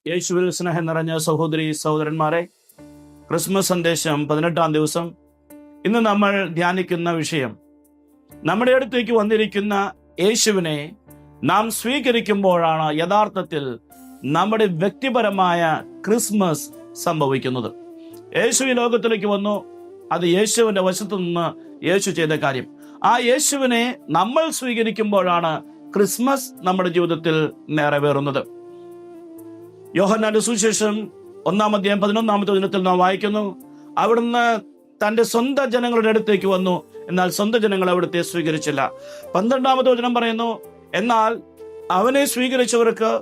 യേശുവിൽ സ്നേഹം നിറഞ്ഞ സഹോദരി സഹോദരന്മാരെ, ക്രിസ്മസ് സന്ദേശം 18-ാം ദിവസം. ഇന്ന് നമ്മൾ ധ്യാനിക്കുന്ന വിഷയം, നമ്മുടെ അടുത്തേക്ക് വന്നിരിക്കുന്ന യേശുവിനെ നാം സ്വീകരിക്കുമ്പോഴാണ് യഥാർത്ഥത്തിൽ നമ്മുടെ വ്യക്തിപരമായ ക്രിസ്മസ് സംഭവിക്കുന്നത്. യേശു ഈ ലോകത്തിലേക്ക് വന്നു, അത് യേശുവിന്റെ വശത്തു നിന്ന് യേശു ചെയ്ത കാര്യം. ആ യേശുവിനെ നമ്മൾ സ്വീകരിക്കുമ്പോഴാണ് ക്രിസ്മസ് നമ്മുടെ ജീവിതത്തിൽ നിറവേറുന്നത്. യോഹന്നാന്റെ സുവിശേഷം 1-ാം അധ്യായം 11-ാമത്തെ വചനത്തിൽ നാം വായിക്കുന്നു, അവിടുന്ന് തന്റെ സ്വന്തം ജനങ്ങളുടെ അടുത്തേക്ക് വന്നു, എന്നാൽ സ്വന്തം ജനങ്ങൾ അവിടുത്തെ സ്വീകരിച്ചില്ല. 12-ാമത്തെ വചനം പറയുന്നു, എന്നാൽ അവനെ സ്വീകരിച്ചവർക്ക്,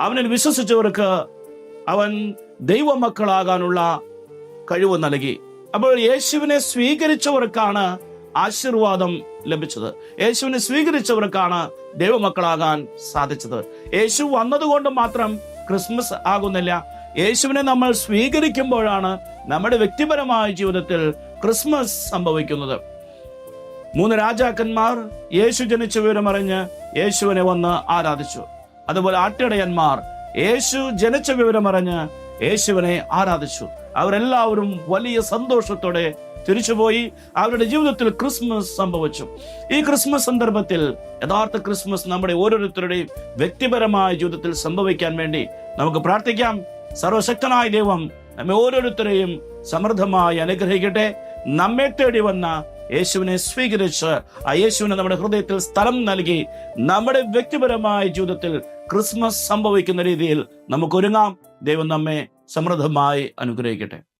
അവനിൽ വിശ്വസിച്ചവർക്ക് അവൻ ദൈവമക്കളാകാനുള്ള കഴിവ് നൽകി. അപ്പോൾ യേശുവിനെ സ്വീകരിച്ചവർക്കാണ് ആശീർവാദം ലഭിച്ചത്. യേശുവിനെ സ്വീകരിച്ചവർക്കാണ് ദൈവമക്കളാകാൻ സാധിച്ചത്. യേശു വന്നതുകൊണ്ട് മാത്രം ക്രിസ്മസ് ആകുന്നില്ല. യേശുവിനെ നമ്മൾ സ്വീകരിക്കുമ്പോഴാണ് നമ്മുടെ വ്യക്തിപരമായ ജീവിതത്തിൽ ക്രിസ്മസ് സംഭവിക്കുന്നത്. 3 രാജാക്കന്മാർ യേശു ജനിച്ച വിവരമറിഞ്ഞ് യേശുവിനെ വന്ന് ആരാധിച്ചു. അതുപോലെ ആട്ടിടയന്മാർ യേശു ജനിച്ച വിവരമറിഞ്ഞ് യേശുവിനെ ആരാധിച്ചു. അവരെല്ലാവരും വലിയ സന്തോഷത്തോടെ തിരിച്ചുപോയി. അവരുടെ ജീവിതത്തിൽ ക്രിസ്മസ് സംഭവിച്ചു. ഈ ക്രിസ്മസ് സന്ദർഭത്തിൽ യഥാർത്ഥ ക്രിസ്മസ് നമ്മുടെ ഓരോരുത്തരുടെയും വ്യക്തിപരമായ ജീവിതത്തിൽ സംഭവിക്കാൻ വേണ്ടി നമുക്ക് പ്രാർത്ഥിക്കാം. സർവശക്തനായ ദൈവം നമ്മെ ഓരോരുത്തരെയും സമൃദ്ധമായി അനുഗ്രഹിക്കട്ടെ. നമ്മെ തേടി വന്ന യേശുവിനെ സ്വീകരിച്ച് ആ യേശുവിനെ നമ്മുടെ ഹൃദയത്തിൽ സ്ഥലം നൽകി നമ്മുടെ വ്യക്തിപരമായ ജീവിതത്തിൽ ക്രിസ്മസ് സംഭവിക്കുന്ന രീതിയിൽ നമുക്ക് ഒരുങ്ങാം. ദൈവം നമ്മെ സമൃദ്ധമായി അനുഗ്രഹിക്കട്ടെ.